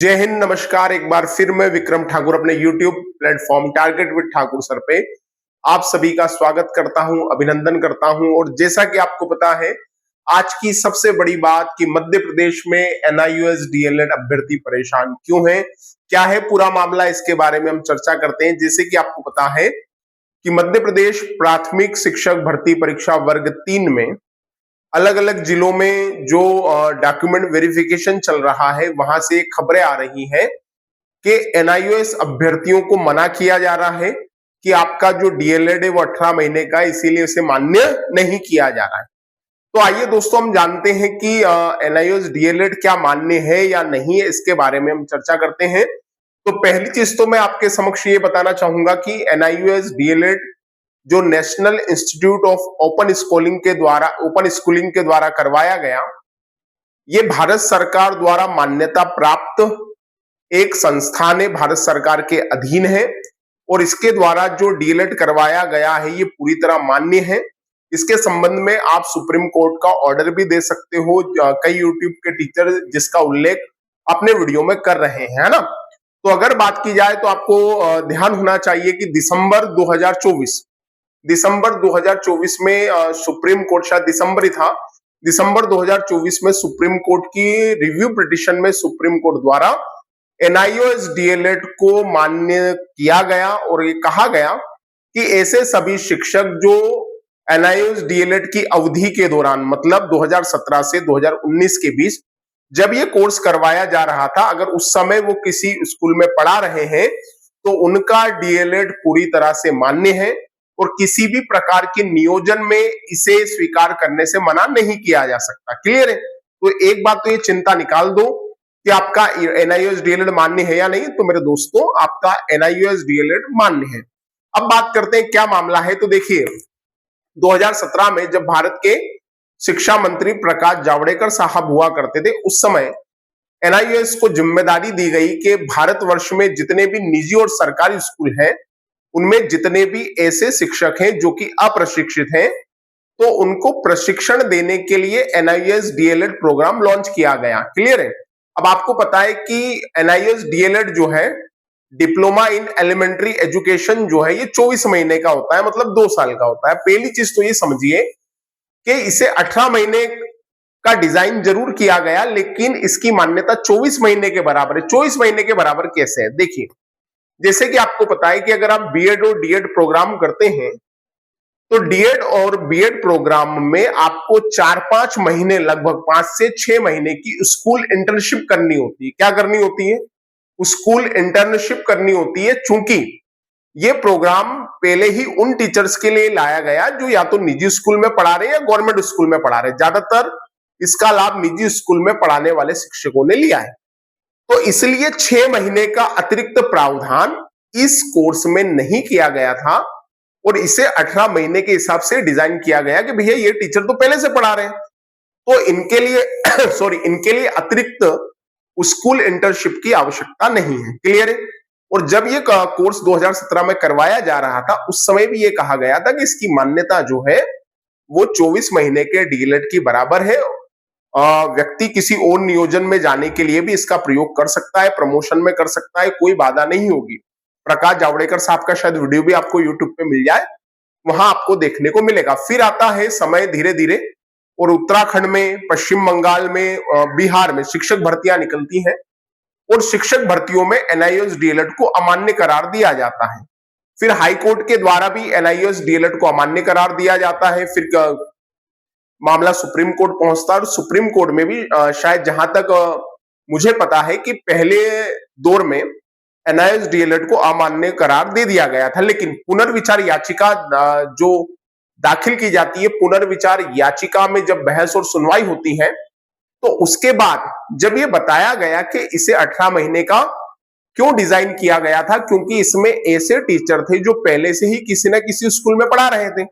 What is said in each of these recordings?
जय हिंद, नमस्कार। एक बार फिर मैं विक्रम ठाकुर अपने YouTube platform target with Thakur sir पे आप सभी का स्वागत करता हूं, अभिनंदन करता हूं। और जैसा कि आपको पता है, आज की सबसे बड़ी बात कि मध्य प्रदेश में एनआईओएस डीएलएड अभ्यर्थी परेशान क्यों हैं, क्या है पूरा मामला, इसके बारे में हम चर्चा करते हैं। जैसे कि आपको पता है कि मध्य प्रदेश प्राथमिक शिक्षक भर्ती परीक्षा वर्ग 3 में अलग अलग जिलों में जो डॉक्यूमेंट वेरिफिकेशन चल रहा है, वहां से खबरें आ रही हैं कि एनआईओएस अभ्यर्थियों को मना किया जा रहा है कि आपका जो डीएलएड है वो 18 महीने का, इसीलिए इसे मान्य नहीं किया जा रहा है। तो आइए दोस्तों, हम जानते हैं कि एनआईओएस डीएलएड क्या मान्य है या नहीं है, इसके बारे में हम चर्चा करते हैं। तो पहली चीज तो मैं आपके समक्ष ये बताना चाहूंगा कि एनआईओएस डीएलएड जो national institute of open schooling के द्वारा करवाया गया, ये भारत सरकार द्वारा मान्यता प्राप्त एक संस्थान है, भारत सरकार के अधीन है। और इसके द्वारा जो डीएलएड करवाया गया है ये पूरी तरह मान्य है। इसके संबंध में आप सुप्रीम कोर्ट का ऑर्डर भी दे सकते हो। कई यूट्यूब के टीचर जिसका उल्लेख अपने वीडियो में कर रहे हैं, है ना। तो अगर बात की जाए तो आपको ध्यान होना चाहिए कि दिसंबर 2024 में सुप्रीम कोर्ट, शायद दिसंबर ही था, दिसंबर 2024 में सुप्रीम कोर्ट की रिव्यू पिटीशन में सुप्रीम कोर्ट द्वारा एनआईओएस डीएलएड को मान्य किया गया और ये कहा गया कि ऐसे सभी शिक्षक जो एनआईओएस डीएलएड की अवधि के दौरान, मतलब 2017 से 2019 के बीच जब ये कोर्स करवाया जा रहा था, अगर उस समय वो किसी स्कूल में पढ़ा रहे हैं तो उनका डीएलएड पूरी तरह से मान्य है और किसी भी प्रकार के नियोजन में इसे स्वीकार करने से मना नहीं किया जा सकता। क्लियर है? तो एक बात तो ये चिंता निकाल दो कि आपका एनआईओएस डीएलएड मान्य है या नहीं। तो मेरे दोस्तों, आपका एनआईओएस डीएलएड मान्य है। अब बात करते हैं क्या मामला है। तो देखिए, 2017 में जब भारत के शिक्षा मंत्री प्रकाश जावड़ेकर साहब हुआ करते थे, उस समय एनआईओएस को जिम्मेदारी दी गई कि भारतवर्ष में जितने भी निजी और सरकारी स्कूल हैं, उनमें जितने भी ऐसे शिक्षक हैं जो कि अप्रशिक्षित हैं, तो उनको प्रशिक्षण देने के लिए एनआईओएस डीएलएड प्रोग्राम लॉन्च किया गया। क्लियर है? अब आपको पता है कि एनआईओएस डीएलएड जो है, डिप्लोमा इन एलिमेंट्री एजुकेशन जो है, ये 24 महीने का होता है, मतलब 2 साल का होता है। पहली चीज तो ये समझिए कि इसे 18 महीने का डिजाइन जरूर किया गया, लेकिन इसकी मान्यता 24 महीने के बराबर है। 24 महीने के बराबर कैसे है? देखिए, जैसे कि आपको पता है कि अगर आप बीएड और डीएड प्रोग्राम करते हैं, तो डीएड और बीएड प्रोग्राम में आपको 4-5 महीने, लगभग 5 से 6 महीने की स्कूल इंटर्नशिप करनी होती है। क्या करनी होती है? स्कूल इंटर्नशिप करनी होती है। चूंकि ये प्रोग्राम पहले ही उन टीचर्स के लिए लाया गया जो या तो निजी स्कूल में पढ़ा रहे हैं या गवर्नमेंट स्कूल में पढ़ा रहे हैं। ज्यादातर इसका लाभ निजी स्कूल में पढ़ाने वाले शिक्षकों ने लिया है। तो इसलिए 6 महीने का अतिरिक्त प्रावधान इस कोर्स में नहीं किया गया था और इसे 18 महीने के हिसाब से डिजाइन किया गया कि भैया ये टीचर तो पहले से पढ़ा रहे हैं, तो इनके लिए इनके लिए अतिरिक्त स्कूल इंटर्नशिप की आवश्यकता नहीं है। क्लियर है? और जब ये कोर्स 2017 में करवाया जा रहा था, उस समय भी ये कहा गया था कि इसकी मान्यता जो है वो 24 महीने के डीएलएड की बराबर है। व्यक्ति किसी और नियोजन में जाने के लिए भी इसका प्रयोग कर सकता है, प्रमोशन में कर सकता है, कोई बाधा नहीं होगी। प्रकाश जावड़ेकर साहब का शायद वीडियो भी आपको यूट्यूब पे मिल जाए, वहां आपको देखने को मिलेगा। फिर आता है समय धीरे धीरे, और उत्तराखंड में, पश्चिम बंगाल में, बिहार में शिक्षक भर्तियां निकलती हैं और शिक्षक भर्तियों में एनआईओएस डीएलएड को अमान्य करार दिया जाता है। फिर हाईकोर्ट के द्वारा भी एनआईओएस डीएलएड को अमान्य करार दिया जाता है। फिर मामला सुप्रीम कोर्ट पहुंचता है और सुप्रीम कोर्ट में भी शायद, जहां तक मुझे पता है कि पहले दौर में एनआईओएस डीएलएड को अमान्य करार दे दिया गया था, लेकिन पुनर्विचार याचिका जो दाखिल की जाती है, पुनर्विचार याचिका में जब बहस और सुनवाई होती है, तो उसके बाद जब ये बताया गया कि इसे 18 महीने का क्यों डिजाइन किया गया था, क्योंकि इसमें ऐसे टीचर थे जो पहले से ही किसी न किसी स्कूल में पढ़ा रहे थे,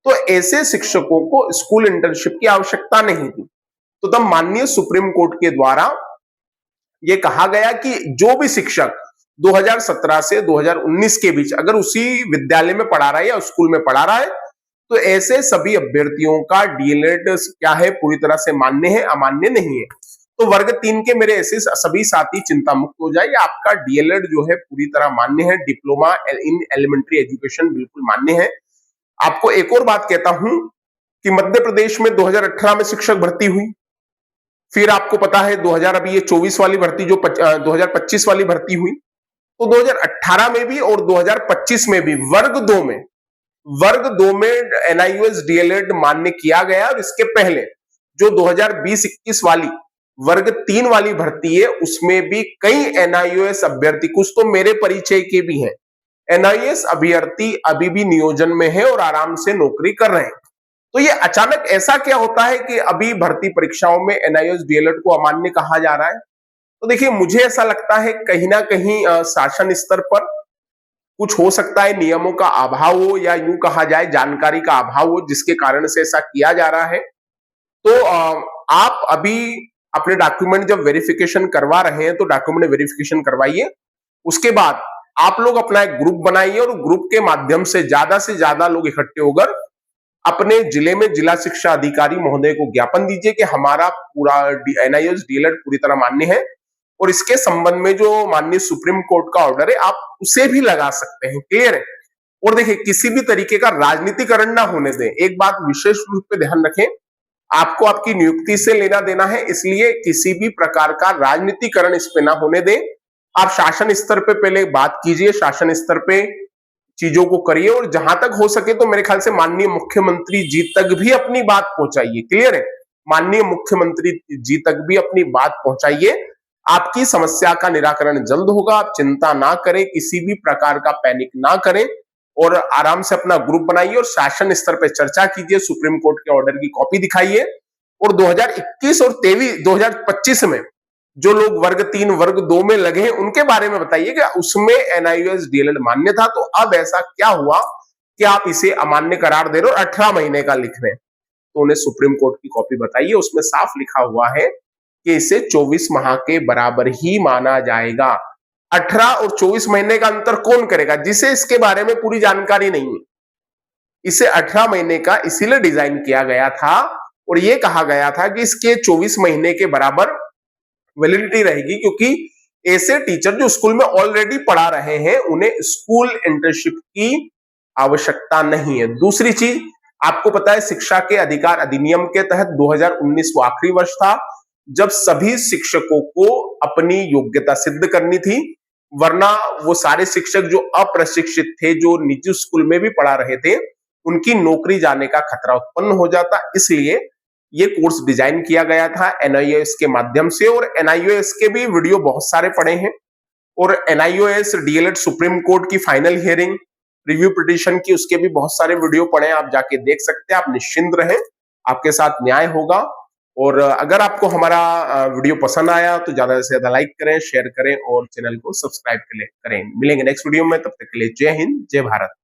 तो ऐसे शिक्षकों को स्कूल इंटर्नशिप की आवश्यकता नहीं थी। तो तब माननीय सुप्रीम कोर्ट के द्वारा यह कहा गया कि जो भी शिक्षक 2017 से 2019 के बीच अगर उसी विद्यालय में पढ़ा रहा है या स्कूल में पढ़ा रहा है, तो ऐसे सभी अभ्यर्थियों का डीएलएड क्या है, पूरी तरह से मान्य है, अमान्य नहीं है। तो वर्ग 3 के मेरे ऐसे सभी साथी चिंता मुक्त हो जाइए, आपका डीएलएड जो है पूरी तरह मान्य है, डिप्लोमा इन एलिमेंट्री एजुकेशन बिल्कुल मान्य है। आपको एक और बात कहता हूं कि मध्य प्रदेश में 2018 में शिक्षक भर्ती हुई, फिर आपको पता है 2000 अभी ये 24 वाली भर्ती जो 2025 वाली भर्ती हुई, तो 2018 में भी और 2025 में भी वर्ग 2 में एनआईओएस डीएलएड मान्य किया गया। और इसके पहले जो 2020-21 वाली वर्ग 3 वाली भर्ती है उसमें भी कई एनआईओएस अभ्यर्थी, कुछ तो मेरे परिचय के भी हैं, एनआईओएस अभ्यर्थी अभी भी नियोजन में है और आराम से नौकरी कर रहे हैं। तो ये अचानक ऐसा क्या होता है कि अभी भर्ती परीक्षाओं में एनआईओएस डीएलएड को अमान्य कहा जा रहा है? तो देखिए, मुझे ऐसा लगता है कहीं ना कहीं शासन स्तर पर कुछ हो सकता है, नियमों का अभाव हो या यूं कहा जाए जानकारी का अभाव हो, जिसके कारण से ऐसा किया जा रहा है। तो आप अभी अपने डॉक्यूमेंट जब वेरिफिकेशन करवा रहे हैं तो डॉक्यूमेंट वेरिफिकेशन करवाइए, उसके बाद आप लोग अपना एक ग्रुप बनाइए और ग्रुप के माध्यम से ज्यादा लोग इकट्ठे होकर अपने जिले में जिला शिक्षा अधिकारी महोदय को ज्ञापन दीजिए कि हमारा पूरा एनआईओएस डीएलएड पूरी तरह मान्य है और इसके संबंध में जो माननीय सुप्रीम कोर्ट का ऑर्डर है आप उसे भी लगा सकते हैं। क्लियर है? और देखिए, किसी भी तरीके का राजनीतिकरण ना होने दें। एक बात विशेष रूप से ध्यान रखें, आपको आपकी नियुक्ति से लेना देना है, इसलिए किसी भी प्रकार का राजनीतिकरण इस पे ना होने दें। आप शासन स्तर पे पहले बात कीजिए, शासन स्तर पे चीजों को करिए और जहां तक हो सके तो मेरे ख्याल से माननीय मुख्यमंत्री जी तक भी अपनी बात पहुंचाइए। क्लियर है? माननीय मुख्यमंत्री जी तक भी अपनी बात पहुंचाइए, आपकी समस्या का निराकरण जल्द होगा। आप चिंता ना करें, किसी भी प्रकार का पैनिक ना करें और आराम से अपना ग्रुप बनाइए और शासन स्तर पर चर्चा कीजिए, सुप्रीम कोर्ट के ऑर्डर की कॉपी दिखाइए और 2021 और 2025 में जो लोग वर्ग 3 वर्ग 2 में लगे हैं उनके बारे में बताइए कि उसमें एनआईओएस डीएलएड मान्य था, तो अब ऐसा क्या हुआ कि आप इसे अमान्य करार दे रहे हो, 18 महीने का लिख रहे हैं। तो उन्हें सुप्रीम कोर्ट की कॉपी बताइए, उसमें साफ लिखा हुआ है कि इसे 24 माह के बराबर ही माना जाएगा। 18 और 24 महीने का अंतर कौन करेगा, जिसे इसके बारे में पूरी जानकारी नहीं है। इसे 18 महीने का इसीलिए डिजाइन किया गया था और यह कहा गया था कि इसके 24 महीने के बराबर वैलिडिटी रहेगी, क्योंकि ऐसे टीचर जो स्कूल में ऑलरेडी पढ़ा रहे हैं उन्हें स्कूल इंटर्नशिप की आवश्यकता नहीं है। दूसरी चीज, आपको पता है शिक्षा के अधिकार अधिनियम के तहत 2019 वो आखिरी वर्ष था जब सभी शिक्षकों को अपनी योग्यता सिद्ध करनी थी, वरना वो सारे शिक्षक जो अप्रशिक्षित थे, जो निजी स्कूल में भी पढ़ा रहे थे, उनकी नौकरी जाने का खतरा उत्पन्न हो जाता। इसलिए ये कोर्स डिजाइन किया गया था एनआईओएस के माध्यम से और एनआईओएस के भी वीडियो बहुत सारे पड़े हैं और एनआईओएस डीएलएड सुप्रीम कोर्ट की फाइनल हियरिंग रिव्यू पिटीशन की उसके भी बहुत सारे वीडियो पड़े हैं, आप जाके देख सकते हैं। आप निश्चिंत रहें, आपके साथ न्याय होगा। और अगर आपको हमारा वीडियो पसंद आया तो ज्यादा से ज्यादा लाइक करें, शेयर करें और चैनल को सब्सक्राइब करें। मिलेंगे नेक्स्ट वीडियो में, तब तक के लिए जय हिंद, जय भारत।